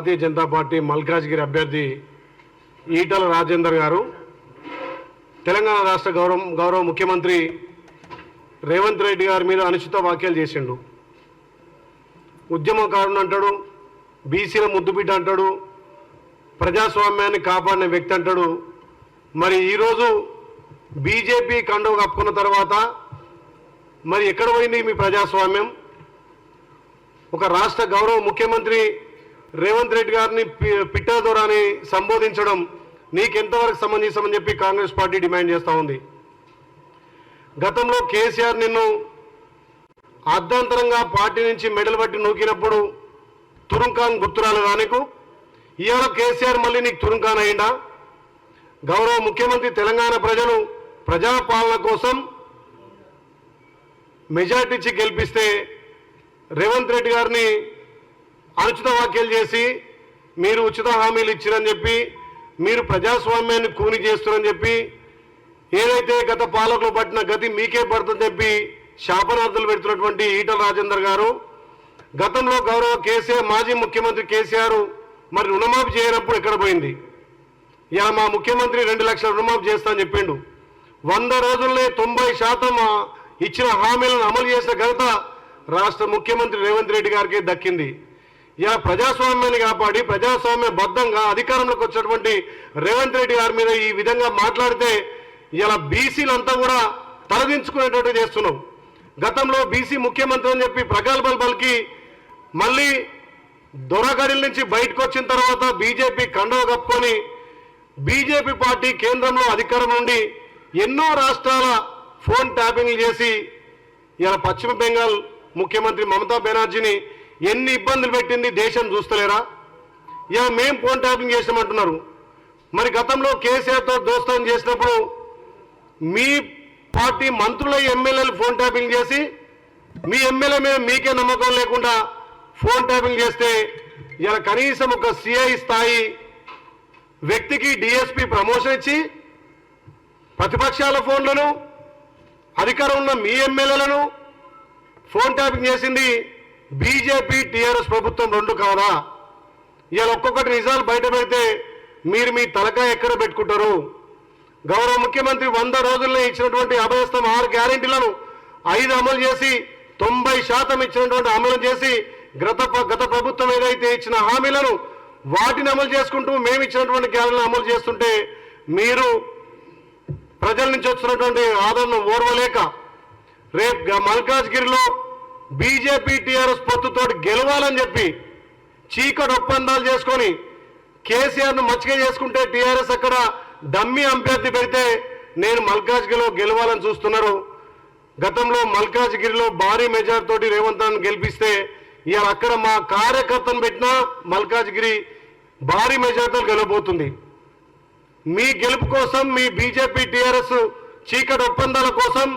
Bharatiya Janata party Malkajgiri అభ్యర్థి ఈటల రాజేందర్ గారు తెలంగాణ రాష్ట్ర గౌరవ ముఖ్యమంత్రి రేవంత్ రెడ్డి గారి మీద అనుచిత వ్యాఖ్యలు చేసిండు. ఉద్యమకారుడు అంటాడు, బీసీల ముద్దుబిడ్డ అంటాడు, ప్రజాస్వామ్యాన్ని కాపాడిన వ్యక్తి అంటాడు. మరి ఈరోజు బీజేపీ కండువ కప్పుకున్న తర్వాత మరి ఎక్కడ పోయింది మీ ప్రజాస్వామ్యం? ఒక రాష్ట్ర గౌరవ ముఖ్యమంత్రి రేవంత్ రెడ్డి గారిని పిట్టదొరని సంబోధించడం నీకెంతవరకు సమంజసమని చెప్పి కాంగ్రెస్ పార్టీ డిమాండ్ చేస్తూ ఉంది. గతంలో కేసీఆర్ నిన్ను అర్ధాంతరంగా పార్టీ నుంచి మెడలు పట్టి నూకినప్పుడు తురుంకాన్ గుర్తురాలు నీకు. ఇవాళ కేసీఆర్ మళ్ళీ నీకు తురుంకాన్ అయిందా? గౌరవ ముఖ్యమంత్రి తెలంగాణ ప్రజలు ప్రజాపాలన కోసం మెజార్టీ ఇచ్చి గెలిపిస్తే రేవంత్ రెడ్డి గారిని అనుచిత వ్యాఖ్యలు చేసి మీరు ఉచిత హామీలు ఇచ్చారని చెప్పి, మీరు ప్రజాస్వామ్యాన్ని కూని చేస్తున్నారని చెప్పి, ఏదైతే గత పాలకులు పట్టిన గతి మీకే పడుతుందని చెప్పి శాపనార్థులు పెడుతున్నటువంటి ఈటల రాజేందర్ గారు గతంలో గౌరవ కేసీఆర్ మాజీ ముఖ్యమంత్రి కేసీఆర్ మరి రుణమాఫీ చేయనప్పుడు ఎక్కడ పోయింది? ఇలా మా ముఖ్యమంత్రి 2 లక్షల రుణమాఫీ చేస్తా అని చెప్పిండు. 100 రోజుల్లో 90% ఇచ్చిన హామీలను అమలు చేసిన ఘనత రాష్ట్ర ముఖ్యమంత్రి రేవంత్ రెడ్డి గారికి దక్కింది. ఇలా ప్రజాస్వామ్యాన్ని కాపాడి ప్రజాస్వామ్యబద్ధంగా అధికారంలోకి వచ్చినటువంటి రేవంత్ రెడ్డి గారి మీద ఈ విధంగా మాట్లాడితే ఇలా బీసీలంతా కూడా తలదించుకునేటట్టు చేస్తున్నావు. గతంలో బీసీ ముఖ్యమంత్రి అని చెప్పి ప్రగల్భాలు పలికి మళ్ళీ దొరగడిల నుంచి బయటకు వచ్చిన తర్వాత బీజేపీ కండువ కప్పుకొని బీజేపీ పార్టీ కేంద్రంలో అధికారం నుండి ఎన్నో రాష్ట్రాల ఫోన్ ట్యాపింగ్లు చేసి ఇలా పశ్చిమ బెంగాల్ ముఖ్యమంత్రి మమతా బెనర్జీని ఎన్ని ఇబ్బందులు పెట్టింది దేశం చూస్తలేరా? ఇలా మేం ఫోన్ ట్యాపింగ్ చేసామంటున్నారు. మరి గతంలో కేసీఆర్తో దోస్తం చేసినప్పుడు మీ పార్టీ మంత్రుల ఎమ్మెల్యేలు ఫోన్ ట్యాపింగ్ చేసి మీ ఎమ్మెల్యే మీద మీకే నమ్మకం లేకుండా ఫోన్ ట్యాపింగ్ చేస్తే ఇలా కనీసం ఒక సిఐ స్థాయి వ్యక్తికి డిఎస్పీ ప్రమోషన్ ఇచ్చి ప్రతిపక్షాల ఫోన్లను అధికారం ఉన్న మీ ఎమ్మెల్యేలను ఫోన్ ట్యాపింగ్ చేసింది బీజేపీ టీఆర్ఎస్ ప్రభుత్వం రెండు కాదా? ఇలా ఒక్కొక్కటి నిజాలు బయట పెడితే మీరు మీ తలకాయ ఎక్కడ పెట్టుకుంటారు? గౌరవ ముఖ్యమంత్రి 100 రోజుల్లో ఇచ్చినటువంటి అభయస్థం 6 గ్యారెంటీలను 5 అమలు చేసి 90% ఇచ్చినటువంటి అమలు చేసి గత ప్రభుత్వం ఏదైతే ఇచ్చిన హామీలను వాటిని అమలు చేసుకుంటూ మేము ఇచ్చినటువంటి గ్యారెంటీలను అమలు చేస్తుంటే మీరు ప్రజల నుంచి వచ్చినటువంటి ఆదరణ ఓర్వలేక రేపు మల్కాజ్గిరిలో బీజేపీ టీఆర్ఎస్ పొత్తుతోటి గెలవాలని చెప్పి చీకటి ఒప్పందాలు చేసుకొని కేసీఆర్ను మచ్చిక చేసుకుంటే టీఆర్ఎస్ అక్కడ డమ్మీ అభ్యర్థి పెడితే నేను మల్కాజ్గిరిలో గెలవాలని చూస్తున్నారు. గతంలో మల్కాజ్గిరిలో భారీ మెజార్టీ తోటి రేవంత్ రెడ్డిని గెలిపిస్తే ఇవాళ అక్కడ మా కార్యకర్తను పెట్టినా మల్కాజ్గిరి భారీ మెజార్టీతో గెలవబోతుంది. మీ గెలుపు కోసం మీ బీజేపీ టీఆర్ఎస్ చీకటి ఒప్పందాల కోసం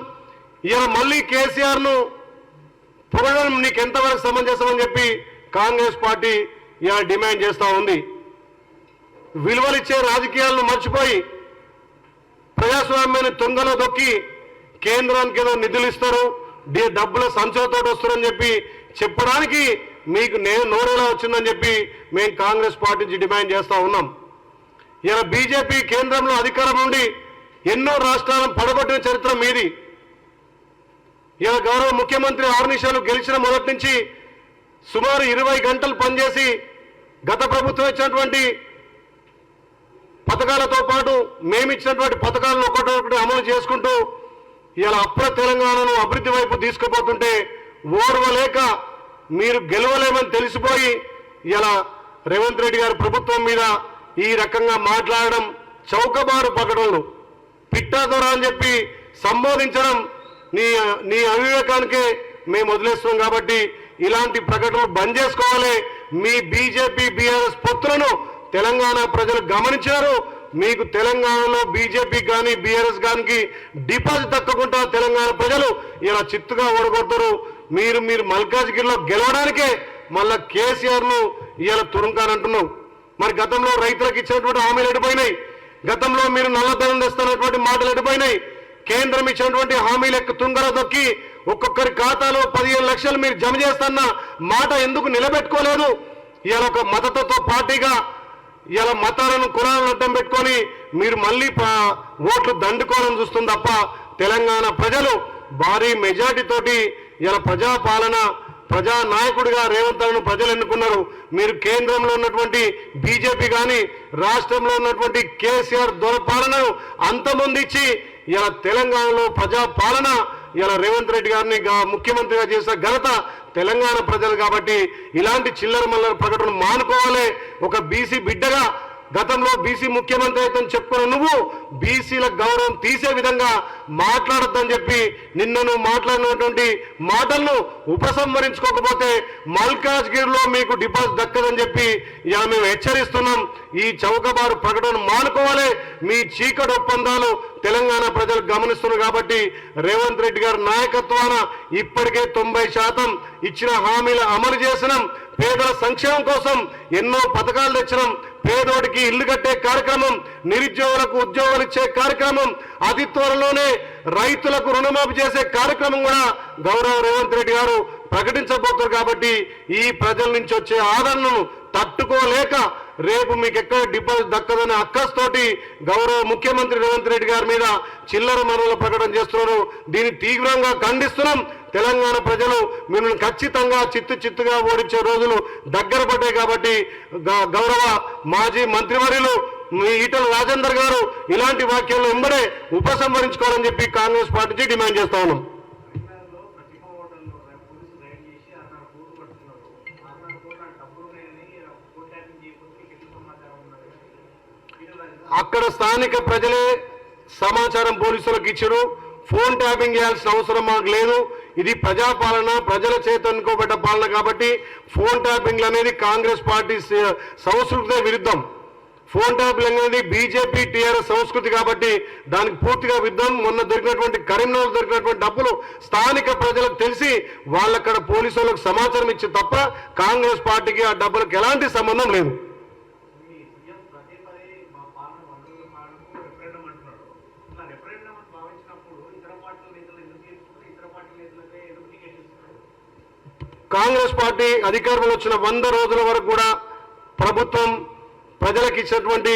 ఇలా మళ్ళీ కేసీఆర్ను పొగడడం నీకు ఎంతవరకు సమంజసమని చెప్పి కాంగ్రెస్ పార్టీ ఇలా డిమాండ్ చేస్తూ ఉంది. విలువలిచ్చే రాజకీయాలను మర్చిపోయి ప్రజాస్వామ్యాన్ని తుంగలో దొక్కి కేంద్రానికి ఏదో నిధులు ఇస్తారు, డబ్బుల సంచలతో వస్తారని చెప్పి చెప్పడానికి మీకు నోరేలా వచ్చిందని చెప్పి మేము కాంగ్రెస్ పార్టీ నుంచి డిమాండ్ చేస్తూ ఉన్నాం. ఇలా బీజేపీ కేంద్రంలో అధికారం నుండి ఎన్నో రాష్ట్రాలను పడగొట్టిన చరిత్ర మీది. ఇలా గౌరవ ముఖ్యమంత్రి 6 నిమిషాలు గెలిచిన మొదటి నుంచి సుమారు 20 గంటలు పనిచేసి గత ప్రభుత్వం ఇచ్చినటువంటి పథకాలతో పాటు మేమిచ్చినటువంటి పథకాలను ఒక్కొక్కటి అమలు చేసుకుంటూ ఇలా అప్పుల తెలంగాణను అభివృద్ధి వైపు తీసుకుపోతుంటే ఓర్వలేక మీరు గెలవలేమని తెలిసిపోయి ఇలా రేవంత్ రెడ్డి గారి ప్రభుత్వం మీద ఈ రకంగా మాట్లాడడం, చౌకబారు ప్రకటనలు, పిట్టాదొర అని చెప్పి సంబోధించడం నీ అవివేకానికే మేము వదిలేస్తున్నాం. కాబట్టి ఇలాంటి ప్రకటనలు బంద్ చేసుకోవాలి. మీ బీజేపీ బీఆర్ఎస్ పొత్తులను తెలంగాణ ప్రజలు గమనించారు. మీకు తెలంగాణలో బీజేపీ కానీ బీఆర్ఎస్ కానీ డిపాజిట్ దక్కకుండా తెలంగాణ ప్రజలు ఇలా చిత్తుగా ఓడగొడతారు. మీరు మల్కాజ్గిరిలో గెలవడానికే మళ్ళా కేసీఆర్ను ఇలా తురుంకానంటున్నావు. మరి గతంలో రైతులకు ఇచ్చినటువంటి హామీలు ఎడిపోయినాయి. గతంలో మీరు నల్లధనం తెస్తున్నటువంటి మాటలు ఎడిపోయినాయి. కేంద్రం ఇచ్చినటువంటి హామీలకు తుంగర దొక్కి ఒక్కొక్కరి ఖాతాలో 15 లక్షలు మీరు జమ చేస్తున్న మాట ఎందుకు నిలబెట్టుకోలేదు? ఇవాళ ఒక మతతత్వ పార్టీగా ఇలా మతాలను కులాలను అడ్డం పెట్టుకొని మీరు మళ్ళీ ఓట్లు దండుకోవాలని చూస్తుంది తప్ప తెలంగాణ ప్రజలు భారీ మెజార్టీ తోటి ఇలా ప్రజాపాలన ప్రజా నాయకుడిగా రేవంత్ రెడ్డిని ప్రజలు ఎన్నుకున్నారు. మీరు కేంద్రంలో ఉన్నటువంటి బీజేపీ కానీ రాష్ట్రంలో ఉన్నటువంటి కేసీఆర్ దొరపాలనను అంతమొందించి ఇలా తెలంగాణలో ప్రజాపాలన ఇలా రేవంత్ రెడ్డి గారిని ముఖ్యమంత్రిగా చేసిన ఘనత తెలంగాణ ప్రజలు. కాబట్టి ఇలాంటి చిల్లర మల్లర ప్రకటన మానుకోవాలి. ఒక బీసీ బిడ్డగా గతంలో బీసీ ముఖ్యమంత్రి అయితే చెప్పుకున్న నువ్వు బీసీల గౌరవం తీసే విధంగా మాట్లాడొద్దని చెప్పి నిన్నను మాట్లాడినటువంటి మాటలను ఉపసంహరించుకోకపోతే మల్కాజ్గిరిలో మీకు డిపాజిట్ దక్కదని చెప్పి ఇలా మేము హెచ్చరిస్తున్నాం. ఈ చౌకబారు ప్రకటన మానుకోవాలి. మీ చీకటి ఒప్పందాలు తెలంగాణ ప్రజలు గమనిస్తున్నారు. కాబట్టి రేవంత్ రెడ్డి గారి నాయకత్వాన ఇప్పటికే 90% ఇచ్చిన హామీలు అమలు చేసినాం. పేదల సంక్షేమం కోసం ఎన్నో పథకాలు తెచ్చినాం. పేదోడికి ఇల్లు కట్టే కార్యక్రమం, నిరుద్యోగులకు ఉద్యోగాలు ఇచ్చే కార్యక్రమం, అతి త్వరలోనే రైతులకు రుణమాఫీ చేసే కార్యక్రమం కూడా గౌరవ రేవంత్ రెడ్డి గారు ప్రకటించబోతున్నారు. కాబట్టి ఈ ప్రజల నుంచి వచ్చే ఆదరణను తట్టుకోలేక రేపు మీకు ఎక్కడ డిపాజిట్ దక్కదనే అక్కస్తోటి గౌరవ ముఖ్యమంత్రి రేవంత్ రెడ్డి గారి మీద చిల్లర మరణల ప్రకటన చేస్తున్నారు. దీన్ని తీవ్రంగా ఖండిస్తున్నాం. తెలంగాణ ప్రజలు మిమ్మల్ని ఖచ్చితంగా చిత్తుగా ఓడించే రోజులు దగ్గర పడ్డాయి. కాబట్టి గౌరవ మాజీ మంత్రివర్యులు ఈటల రాజేందర్ గారు ఇలాంటి వాక్యాలను వెంబడే ఉపసంహరించుకోవాలని చెప్పి కాంగ్రెస్ పార్టీ డిమాండ్ చేస్తా ఉన్నాం. అక్కడ స్థానిక ప్రజలే సమాచారం పోలీసులకు ఇచ్చారు. ఫోన్ ట్యాపింగ్ చేయాల్సిన అవసరం మాకు లేదు. ఇది ప్రజాపాలన, ప్రజల చేత ఎన్నుకోబడ్డ పాలన. కాబట్టి ఫోన్ ట్యాపింగ్లు అనేది కాంగ్రెస్ పార్టీ సంస్కృతికి విరుద్ధం. ఫోన్ ట్యాపింగ్ అనేది బీజేపీ టీఆర్ఎస్ సంస్కృతి. కాబట్టి దానికి పూర్తిగా విరుద్ధం. మొన్న దొరికినటువంటి కరీంనగర్ దొరికినటువంటి డబ్బులు స్థానిక ప్రజలకు తెలిసి వాళ్ళక్కడ పోలీసు వాళ్ళకు సమాచారం ఇచ్చి తప్ప కాంగ్రెస్ పార్టీకి ఆ డబ్బులకు ఎలాంటి సంబంధం లేదు. కాంగ్రెస్ పార్టీ అధికారంలో వచ్చిన 100 రోజుల వరకు కూడా ప్రభుత్వం ప్రజలకు ఇచ్చినటువంటి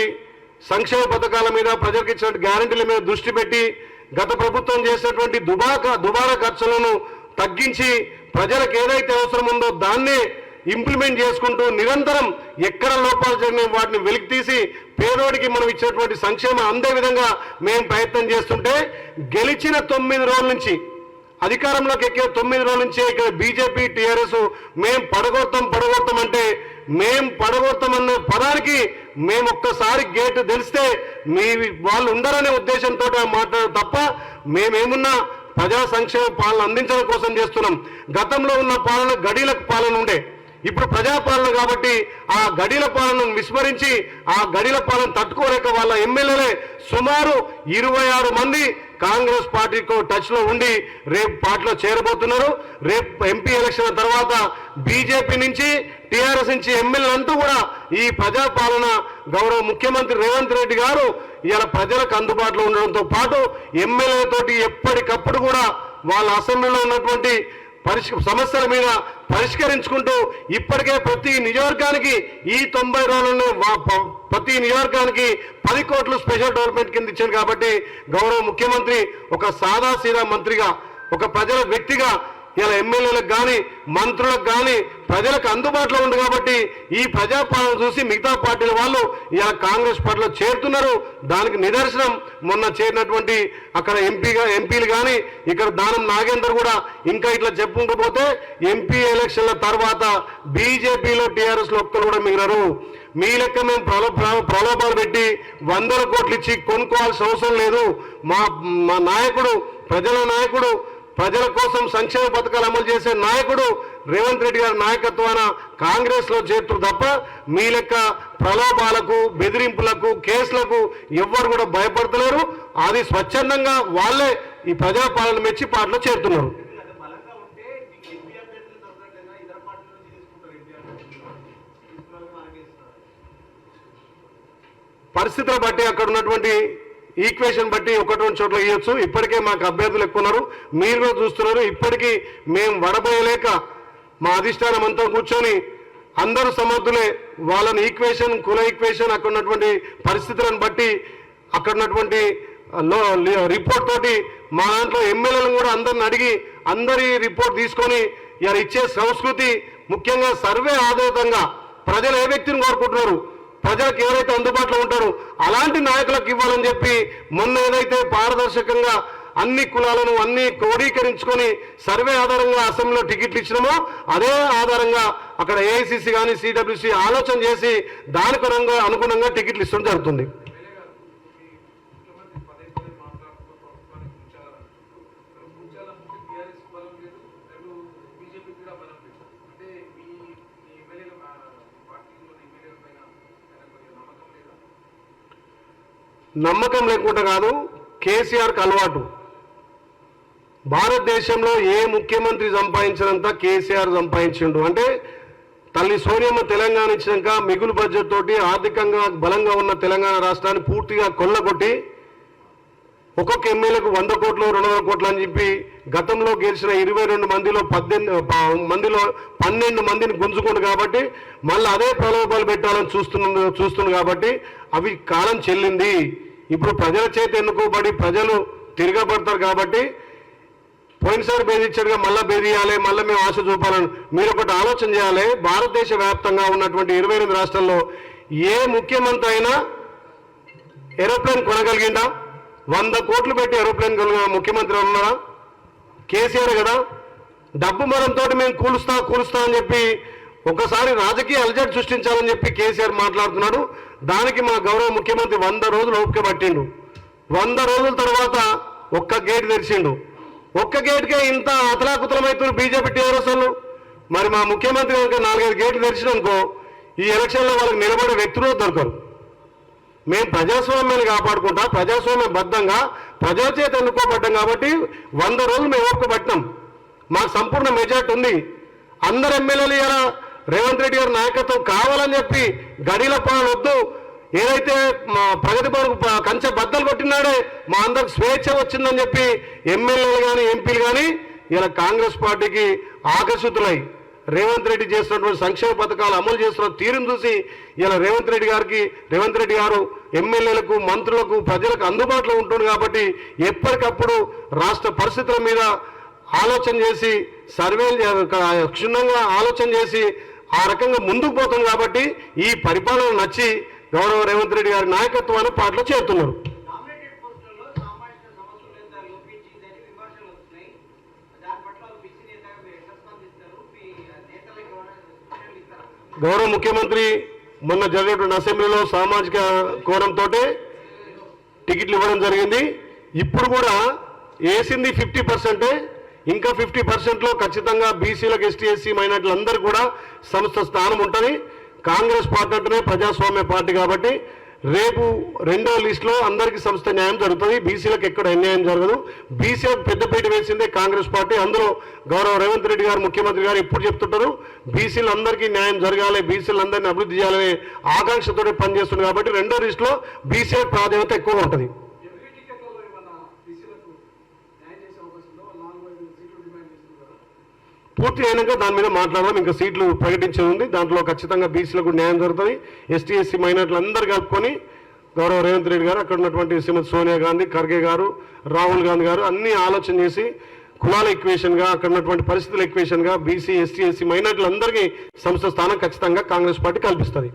సంక్షేమ పథకాల మీద, ప్రజలకు ఇచ్చినటువంటి గ్యారంటీల మీద దృష్టి పెట్టి గత ప్రభుత్వం చేసినటువంటి దుబారా ఖర్చులను తగ్గించి ప్రజలకు ఏదైతే అవసరం ఉందో దాన్నే ఇంప్లిమెంట్ చేసుకుంటూ నిరంతరం ఎక్కడ లోపాలు జరిగిన వాటిని వెలికి తీసి పేదోడికి మనం ఇచ్చినటువంటి సంక్షేమం అందే విధంగా మేము ప్రయత్నం చేస్తుంటే గెలిచిన 9 రోజుల నుంచి అధికారంలోకి ఎక్కే 9 రోజుల నుంచి ఇక్కడ బీజేపీ టీఆర్ఎస్ మేము పడగొడతాం అంటే మేము పడగొడతామన్న పదానికి మేము ఒక్కసారి గేటు తెలిస్తే వాళ్ళు ఉండరనే ఉద్దేశంతో మాట్లాడడం తప్ప మేమేమున్నా ప్రజా సంక్షేమ పాలన అందించడం కోసం చేస్తున్నాం. గతంలో ఉన్న పాలన గడీలకు పాలన ఉండే, ఇప్పుడు ప్రజాపాలన. కాబట్టి ఆ గడీల పాలనను విస్మరించి ఆ గడీల పాలన తట్టుకోలేక వాళ్ళ ఎమ్మెల్యేలే సుమారు 26 మంది కాంగ్రెస్ పార్టీతో టచ్లో ఉండి రేపు పార్టీలో చేరబోతున్నారు. రేపు ఎంపీ ఎలక్షన్ తర్వాత బీజేపీ నుంచి టీఆర్ఎస్ నుంచి ఎమ్మెల్యేలు అంటూ కూడా ఈ ప్రజాపాలన గౌరవ ముఖ్యమంత్రి రేవంత్ రెడ్డి గారు ఇలా ప్రజలకు అందుబాటులో ఉండడంతో పాటు ఎమ్మెల్యేలతోటి ఎప్పటికప్పుడు కూడా వాళ్ళ అసెంబ్లీలో ఉన్నటువంటి సమస్యల మీద పరిష్కరించుకుంటూ ఇప్పటికే ప్రతి నియోజకవర్గానికి ఈ 90 రోజులను ప్రతి నియోజకవర్గానికి 10 కోట్లు స్పెషల్ డెవలప్మెంట్ కింద ఇచ్చారు. కాబట్టి గౌరవ ముఖ్యమంత్రి ఒక సాదాసీదా మంత్రిగా, ఒక ప్రజల వ్యక్తిగా ఇలా ఎమ్మెల్యేలకు కానీ మంత్రులకు కానీ ప్రజలకు అందుబాటులో ఉంది. కాబట్టి ఈ ప్రజాపాలన చూసి మిగతా పార్టీల వాళ్ళు ఇలా కాంగ్రెస్ పార్టీలో చేరుతున్నారు. దానికి నిదర్శనం మొన్న చేరినటువంటి అక్కడ ఎంపీలు కానీ ఇక్కడ దానం నాగేందర్ కూడా ఇంకా ఇట్లా చెప్పుకుంటూ ఎంపీ ఎలక్షన్ల తర్వాత బీజేపీలో టీఆర్ఎస్లో ఒక్కరు కూడా మిగిలరు. మీ లెక్క మేము ప్రలోభాలు పెట్టి 100 కోట్లు ఇచ్చి కొనుక్కోవాల్సిన అవసరం లేదు. మా నాయకుడు, ప్రజల నాయకుడు, ప్రజల కోసం సంక్షేమ పథకాలు అమలు చేసే నాయకుడు రేవంత్ రెడ్డి గారి నాయకత్వాన కాంగ్రెస్ లో చేరుతారు తప్ప మీ లెక్క ప్రలోభాలకు, బెదిరింపులకు, కేసులకు ఎవ్వరు కూడా భయపడతలేరు. అది స్వచ్ఛందంగా వాళ్ళే ఈ ప్రజాపాలన మెచ్చి పార్టీలో చేరుతున్నారు. పరిస్థితులు బట్టి అక్కడ ఉన్నటువంటి ఈక్వేషన్ బట్టి 1-2 చోట్ల ఇవ్వచ్చు. ఇప్పటికే మాకు అభ్యర్థులు ఎక్కువ ఉన్నారు, మీరు చూస్తున్నారు. ఇప్పటికీ మేము వడబోయలేక మా అధిష్టానం అంతా కూర్చొని అందరూ సమర్థులే, వాళ్ళని ఈక్వేషన్ కుల ఈక్వేషన్ అక్కడ ఉన్నటువంటి పరిస్థితులను బట్టి అక్కడ ఉన్నటువంటి రిపోర్ట్ తోటి మా దాంట్లో ఎమ్మెల్యేలను కూడా అందరిని అడిగి అందరి రిపోర్ట్ తీసుకొని ఇలా ఇచ్చే సంస్కృతి, ముఖ్యంగా సర్వే ఆధారితంగా ప్రజలు ఏ వ్యక్తిని కోరుకుంటున్నారు, ప్రజలకు ఎవరైతే అందుబాటులో ఉంటారో అలాంటి నాయకులకు ఇవ్వాలని చెప్పి మొన్న ఏదైతే పారదర్శకంగా అన్ని కులాలను అన్ని క్రోడీకరించుకొని సర్వే ఆధారంగా అసెంబ్లీలో టికెట్లు ఇచ్చినామో అదే ఆధారంగా అక్కడ ఏఐసిసి కానీ సిడబ్ల్యూసి ఆలోచన చేసి దానికి అనుగుణంగా టికెట్లు ఇస్తడం జరుగుతుంది. నమ్మకం లేకుండా కాదు, కేసీఆర్కి అలవాటు. భారతదేశంలో ఏ ముఖ్యమంత్రి సంపాదించినంత కేసీఆర్ సంపాదించిండు. అంటే తల్లి సోనియమ్మ తెలంగాణ ఇచ్చినాక మిగులు బడ్జెట్ తోటి ఆర్థికంగా బలంగా ఉన్న తెలంగాణ రాష్ట్రాన్ని పూర్తిగా కొల్లగొట్టి ఒక్కొక్క ఎమ్మెల్యేకు 100 కోట్లు 200 కోట్లు అని చెప్పి గతంలో గెలిచిన 22 మందిలో 12 మందిని గుంజుకుండు కాబట్టి మళ్ళీ అదే ప్రలోభాలు పెట్టాలని చూస్తుంది కాబట్టి అవి కాలం చెల్లింది. ఇప్పుడు ప్రజల చేత ఎన్నుకోబడి ప్రజలు తిరగబడతారు కాబట్టి పోయినసారి బెదిరించాడుగా మళ్ళీ బెదిరియాలి, మళ్ళీ మేము ఆశ చూపాలని. మీరు ఒకటి ఆలోచన చేయాలి, భారతదేశ వ్యాప్తంగా ఉన్నటువంటి 28 రాష్ట్రాల్లో ఏ ముఖ్యమంత్రి అయినా ఏరోప్లేన్ కొనగలిగిందా? 100 కోట్లు పెట్టి ఏరోప్లేన్ కొనగల ముఖ్యమంత్రి ఉన్నారా? కేసీఆర్ కదా. డబ్బు మరంతో మేము కూలుస్తా అని చెప్పి ఒకసారి రాజకీయ అలజడి సృష్టించాలని చెప్పి కేసీఆర్ మాట్లాడుతున్నాడు. దానికి మా గౌరవ ముఖ్యమంత్రి 100 రోజులు ఓపిక పట్టిండు. 100 రోజుల తర్వాత ఒక్క గేట్ తెరిచిండు. ఒక్క గేట్కే ఇంత అతలాకుతలమవుతున్నారు బీజేపీ టీఆర్ఎస్లు. మరి మా ముఖ్యమంత్రి కనుక 4-5 గేట్లు తెరిచిననుకో ఈ ఎలక్షన్లో వాళ్ళకి నిలబడే వ్యక్తులు దొరకరు. మేము ప్రజాస్వామ్యాన్ని కాపాడుకుంటా ప్రజాస్వామ్యబద్ధంగా ప్రజల చేత ఎన్నుకోబడ్డాం కాబట్టి 100 రోజులు మేము ఓపిక పట్టినాం. మాకు సంపూర్ణ మెజార్టీ ఉంది. అందరు ఎమ్మెల్యేలు ఇలా రేవంత్ రెడ్డి గారి నాయకత్వం కావాలని చెప్పి గడిల పాలు వద్దు, ఏదైతే మా ప్రగతి పరుగు కంచె బద్దలు కొట్టినాడే మా అందరికి స్వేచ్ఛ వచ్చిందని చెప్పి ఎమ్మెల్యేలు కానీ ఎంపీలు కానీ ఇలా కాంగ్రెస్ పార్టీకి ఆకర్షితులై రేవంత్ రెడ్డి చేస్తున్నటువంటి సంక్షేమ పథకాలు అమలు చేస్తున్న తీరును చూసి ఇలా రేవంత్ రెడ్డి గారు ఎమ్మెల్యేలకు మంత్రులకు ప్రజలకు అందుబాటులో ఉంటుంది కాబట్టి ఎప్పటికప్పుడు రాష్ట్ర పరిస్థితుల మీద ఆలోచన చేసి సర్వేలు క్షుణ్ణంగా ఆలోచన చేసి ఆ రకంగా ముందుకు పోతుంది కాబట్టి ఈ పరిపాలన నచ్చి గౌరవ రేవంత్ రెడ్డి గారి నాయకత్వాన్ని పార్టీలో చేరుతున్నారు. గౌరవ ముఖ్యమంత్రి మొన్న జరిగినటువంటి అసెంబ్లీలో సామాజిక కోణంతో టికెట్లు ఇవ్వడం జరిగింది. ఇప్పుడు కూడా వేసింది 50%. ఇంకా 50%లో ఖచ్చితంగా బీసీలకు ఎస్టీ ఎస్సీ మైనార్టీలందరూ కూడా సంస్థ స్థానం ఉంటుంది. కాంగ్రెస్ పార్టీ అంటేనే ప్రజాస్వామ్య పార్టీ కాబట్టి రేపు 2వ లిస్టులో అందరికీ సంస్థ న్యాయం జరుగుతుంది. బీసీలకు ఎక్కడ అన్యాయం జరగదు. బీసీలకు పెద్దపీట వేసిందే కాంగ్రెస్ పార్టీ. అందులో గౌరవ రేవంత్ రెడ్డి గారు ముఖ్యమంత్రి గారు ఎప్పుడు చెప్తుంటారు, బీసీలందరికీ న్యాయం జరగాలి, బీసీలందరినీ అభివృద్ధి చేయాలనే ఆకాంక్షతో పనిచేస్తుంది కాబట్టి 2వ లిస్టులో బీసీ ప్రాధాన్యత ఎక్కువగా ఉంటుంది. పూర్తి అయినాక దాని మీద మాట్లాడదాం. ఇంకా సీట్లు ప్రకటించేది ఉంది. దాంట్లో ఖచ్చితంగా బీసీలకు న్యాయం జరుగుతుంది. ఎస్టీ ఎస్సీ మైనార్టీలు అందరూ కలుపుకొని గౌరవ రేవంత్ రెడ్డి గారు అక్కడ ఉన్నటువంటి శ్రీమతి సోనియా గాంధీ, ఖర్గే గారు, రాహుల్ గాంధీ గారు అన్ని ఆలోచన చేసి కులాల ఈక్వేషన్గా అక్కడ ఉన్నటువంటి పరిస్థితుల ఈక్వేషన్గా బీసీ ఎస్టీ ఎస్సీ మైనార్టీలందరికీ సంస్థ స్థానం ఖచ్చితంగా కాంగ్రెస్ పార్టీ కల్పిస్తుంది.